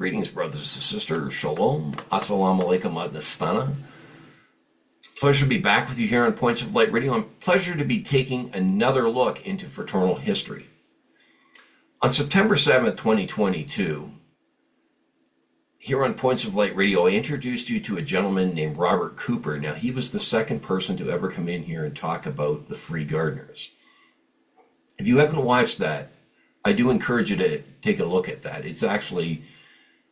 Greetings, brothers and sisters. Shalom. Assalamu alaikum ad nastana. Pleasure to be back with you here on Points of Light Radio, and pleasure to be taking another look into fraternal history. On September 7th, 2022, here on Points of Light Radio, I introduced you to a gentleman named Robert Cooper. Now, he was the second person to ever come in here and talk about the Free Gardeners. If you haven't watched that, I do encourage you to take a look at that.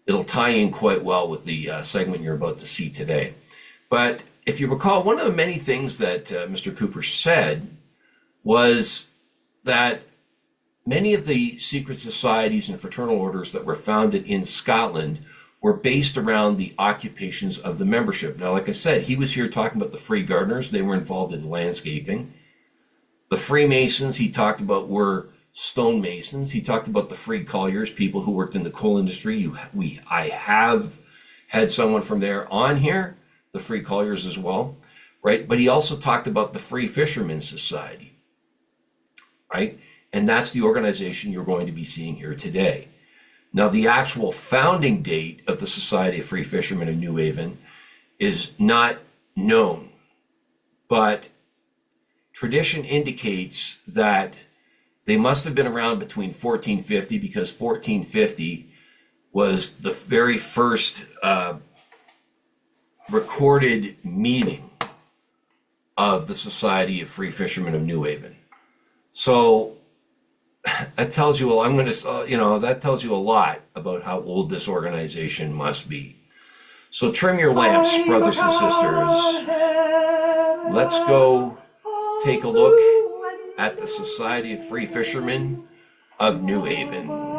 It'll tie in quite well with the segment you're about to see today. But if you recall, one of the many things that Mr. Cooper said was that many of the secret societies and fraternal orders that were founded in Scotland were based around the occupations of the membership. Now, like I said, he was here talking about the Free Gardeners. They were involved in landscaping. The Freemasons he talked about were stonemasons. He talked about the Free Colliers, people who worked in the coal industry. I have had someone from there on here, the Free Colliers as well, right? But he also talked about the Free Fishermen Society, right? And that's the organization you're going to be seeing here today. Now, the actual founding date of the Society of Free Fishermen of Newhaven is not known, but tradition indicates that they must have been around between 1450, because 1450 was the very first recorded meeting of the Society of Free Fishermen of Newhaven. So that tells you, well, that tells you a lot about how old this organization must be. So trim your lamps, brothers and sisters. Let's go take a look at the Society of Free Fishermen of Newhaven.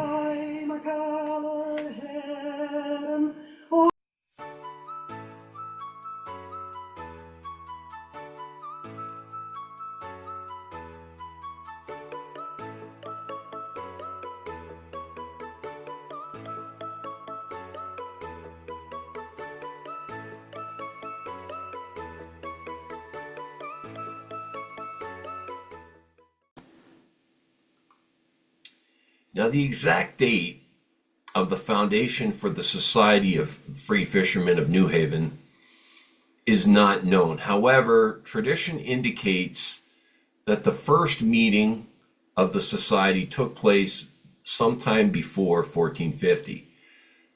Now, the exact date of the foundation for the Society of Free Fishermen of Newhaven is not known. However, tradition indicates that the first meeting of the society took place sometime before 1450.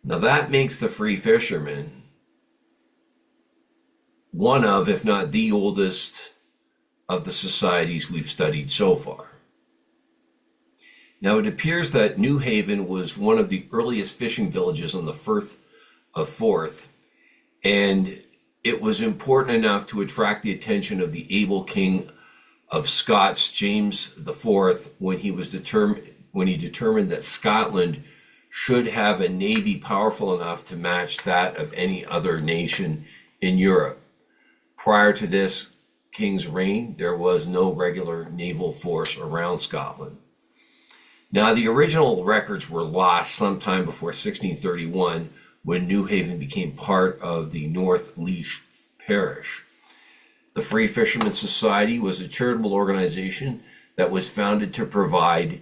Now, that makes the Free Fishermen one of, if not the oldest, of the societies we've studied so far. Now, it appears that Newhaven was one of the earliest fishing villages on the Firth of Forth, and it was important enough to attract the attention of the able King of Scots, James IV, when he determined that Scotland should have a navy powerful enough to match that of any other nation in Europe. Prior to this king's reign, there was no regular naval force around Scotland. Now, the original records were lost sometime before 1631, when Newhaven became part of the North Leash Parish. The Free Fishermen Society was a charitable organization that was founded to provide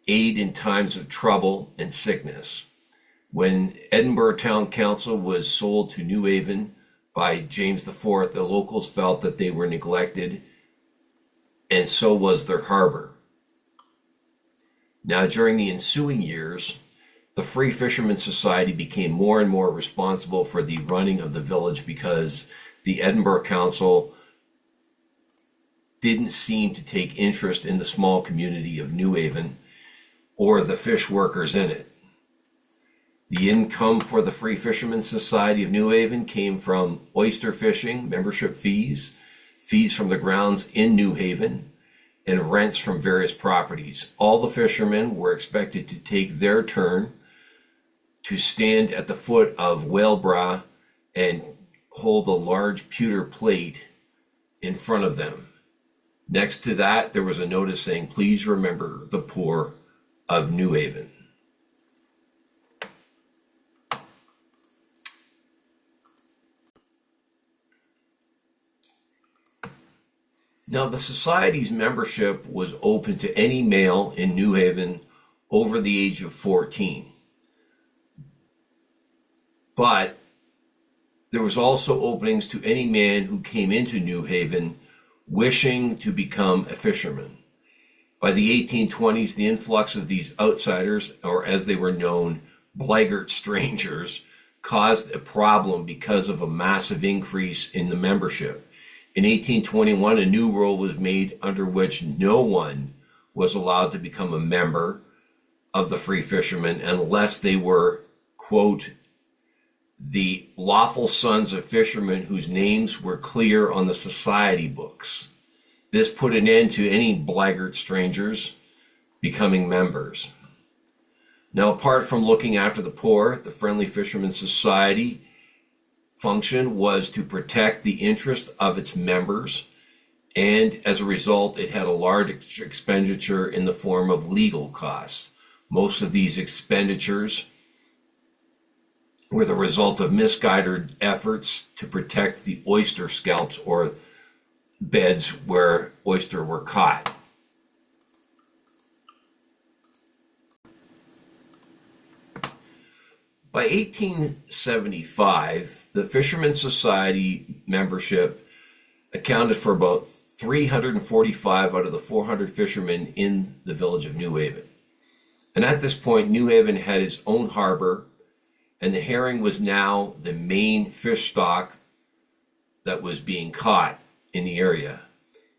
aid in times of trouble and sickness. When Edinburgh Town Council was sold to Newhaven by James IV, the locals felt that they were neglected, and so was their harbor. Now, during the ensuing years, the Free Fishermen Society became more and more responsible for the running of the village, because the Edinburgh Council didn't seem to take interest in the small community of Newhaven or the fish workers in it. The income for the Free Fishermen Society of Newhaven came from oyster fishing, membership fees, fees from the grounds in Newhaven, and rents from various properties. All the fishermen were expected to take their turn to stand at the foot of Whalebra and hold a large pewter plate in front of them. Next to that, there was a notice saying, "Please remember the poor of Newhaven." Now, the society's membership was open to any male in Newhaven over the age of 14. But there was also openings to any man who came into New Haven wishing to become a fisherman. By the 1820s, the influx of these outsiders, or as they were known, blackguard strangers, caused a problem because of a massive increase in the membership. In 1821, a new rule was made under which no one was allowed to become a member of the Free Fishermen unless they were, quote, the lawful sons of fishermen whose names were clear on the society books. This put an end to any blackguard strangers becoming members. Now, apart from looking after the poor, the Friendly Fishermen's Society function was to protect the interest of its members, and as a result, it had a large expenditure in the form of legal costs. Most of these expenditures were the result of misguided efforts to protect the oyster scalps or beds where oyster were caught. By 1875, the Fishermen's Society membership accounted for about 345 out of the 400 fishermen in the village of New Haven. And at this point, New Haven had its own harbor, and the herring was now the main fish stock that was being caught in the area.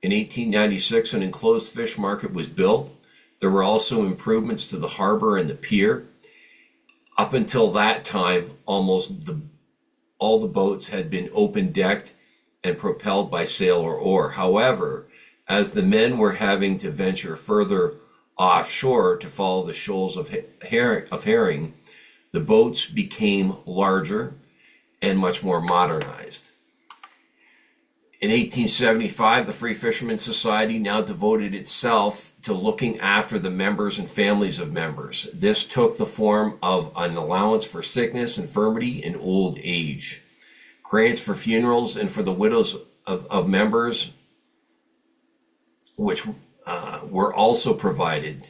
In 1896, an enclosed fish market was built. There were also improvements to the harbor and the pier. Up until that time, almost all the boats had been open-decked and propelled by sail or oar. However, as the men were having to venture further offshore to follow the shoals of herring, the boats became larger and much more modernized. In 1875, the Free Fishermen's Society now devoted itself to looking after the members and families of members. This took the form of an allowance for sickness, infirmity, and old age, grants for funerals and for the widows of members, which were also provided.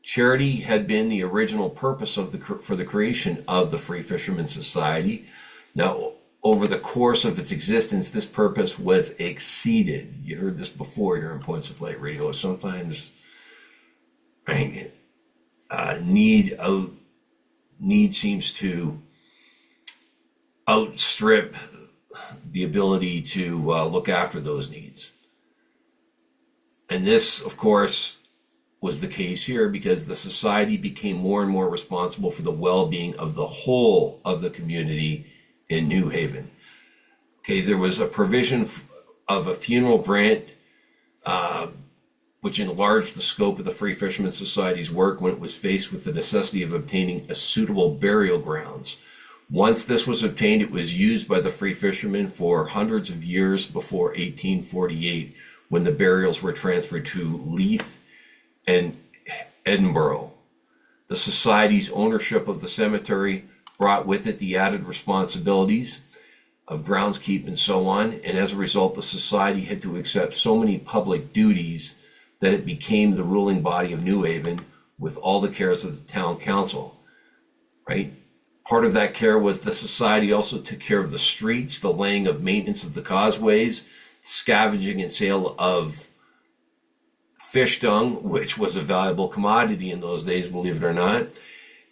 Charity had been the original purpose for the creation of the Free Fishermen's Society. Now, over the course of its existence, this purpose was exceeded. You heard this before here in Points of Light Radio. Sometimes need seems to outstrip the ability to look after those needs. And this, of course, was the case here because the society became more and more responsible for the well-being of the whole of the community in New Haven. Okay, there was a provision of a funeral grant which enlarged the scope of the Free Fishermen's Society's work when it was faced with the necessity of obtaining a suitable burial grounds. Once this was obtained, it was used by the Free Fishermen for hundreds of years before 1848, when the burials were transferred to Leith and Edinburgh. The Society's ownership of the cemetery brought with it the added responsibilities of groundskeep and so on, and as a result, the Society had to accept so many public duties that it became the ruling body of New Haven with all the cares of the town council, right? Part of that care was the Society also took care of the streets, the laying of maintenance of the causeways, scavenging and sale of fish dung, which was a valuable commodity in those days, believe it or not.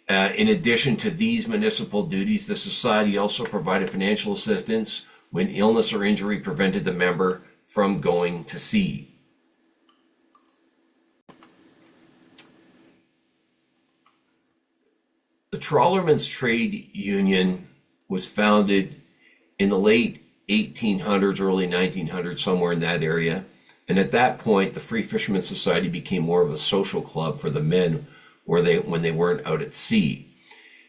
In addition to these municipal duties, the Society also provided financial assistance when illness or injury prevented the member from going to sea. The Trawlermen's Trade Union was founded in the late 1800s, early 1900s, somewhere in that area. And at that point, the Free Fishermen's Society became more of a social club for the men when they weren't out at sea.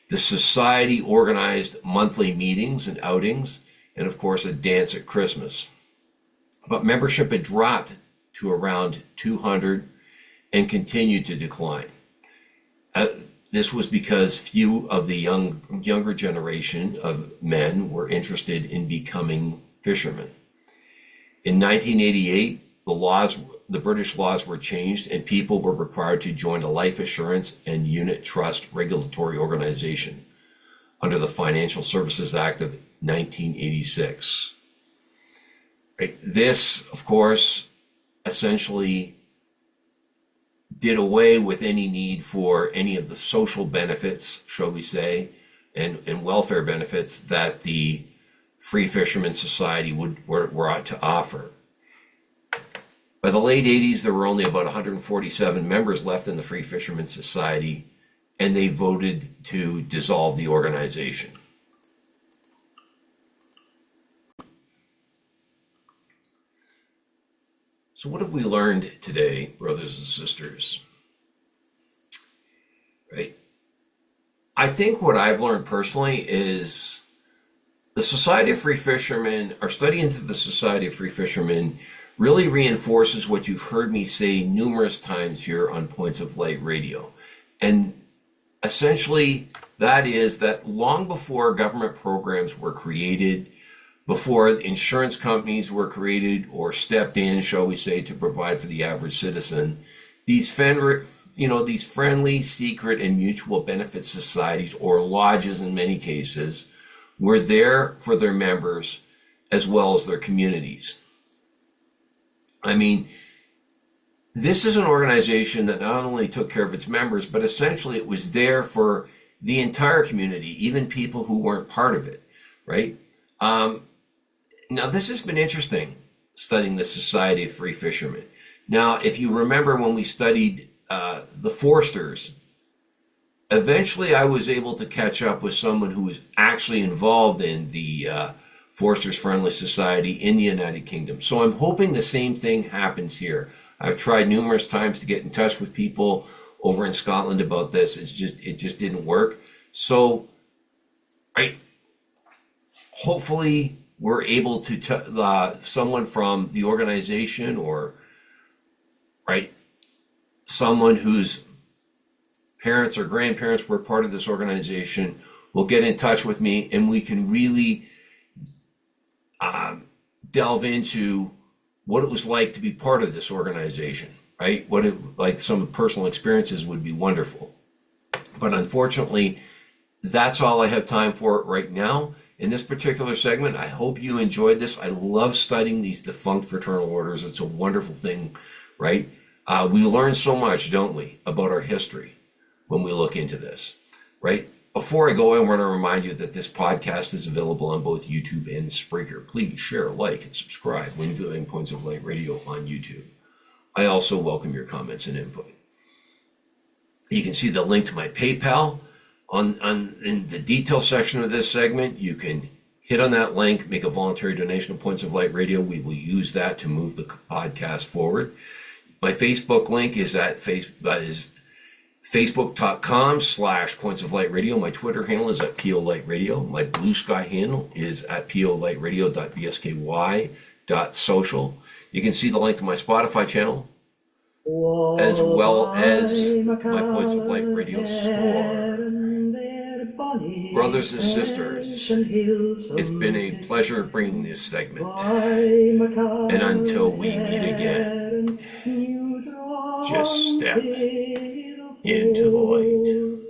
The society organized monthly meetings and outings, and of course, a dance at Christmas. But membership had dropped to around 200 and continued to decline. This was because few of the younger generation of men were interested in becoming fishermen. In 1988, the British laws were changed and people were required to join a life assurance and unit trust regulatory organization. under the Financial Services Act of 1986. Right? This, of course, essentially did away with any need for any of the social benefits, shall we say, and welfare benefits that the Free Fishermen Society were out to offer. By the late 80s, there were only about 147 members left in the Free Fishermen Society, and they voted to dissolve the organization. So what have we learned today, brothers and sisters? Right? I think what I've learned personally is the Society of Free Fishermen, our study into the Society of Free Fishermen, really reinforces what you've heard me say numerous times here on Points of Light Radio. And essentially, that is that long before government programs were created, before insurance companies were created or stepped in, shall we say, to provide for the average citizen, these friendly, secret, and mutual benefit societies, or lodges in many cases, were there for their members as well as their communities. I mean, this is an organization that not only took care of its members, but essentially it was there for the entire community, even people who weren't part of it, right? Now, this has been interesting, studying the Society of Free Fishermen. Now, if you remember when we studied the Forsters, eventually I was able to catch up with someone who was actually involved in the Forsters Friendly Society in the United Kingdom. So I'm hoping the same thing happens here. I've tried numerous times to get in touch with people over in Scotland about this. It just didn't work. So, right, hopefully we're able to someone from the organization, or right, someone whose parents or grandparents were part of this organization will get in touch with me, and we can really delve into what it was like to be part of this organization, right? Like some personal experiences would be wonderful. But unfortunately, that's all I have time for right now in this particular segment. I hope you enjoyed this. I love studying these defunct fraternal orders. It's a wonderful thing, right? We learn so much, don't we, about our history when we look into this, right? Before I go, I want to remind you that this podcast is available on both YouTube and Spreaker. Please share, like, and subscribe when viewing Points of Light Radio on YouTube. I also welcome your comments and input. You can see the link to my PayPal in the detail section of this segment. You can hit on that link, make a voluntary donation to Points of Light Radio. We will use that to move the podcast forward. My Facebook link is at Facebook.com/Points of Light Radio. My Twitter handle is at PO Light Radio. My Bluesky handle is at POLightradio.bsky.social. You can see the link to my Spotify channel, as well as my Points of Light Radio store. Brothers and sisters, it's been a pleasure bringing this segment. And until we meet again, just step into the light.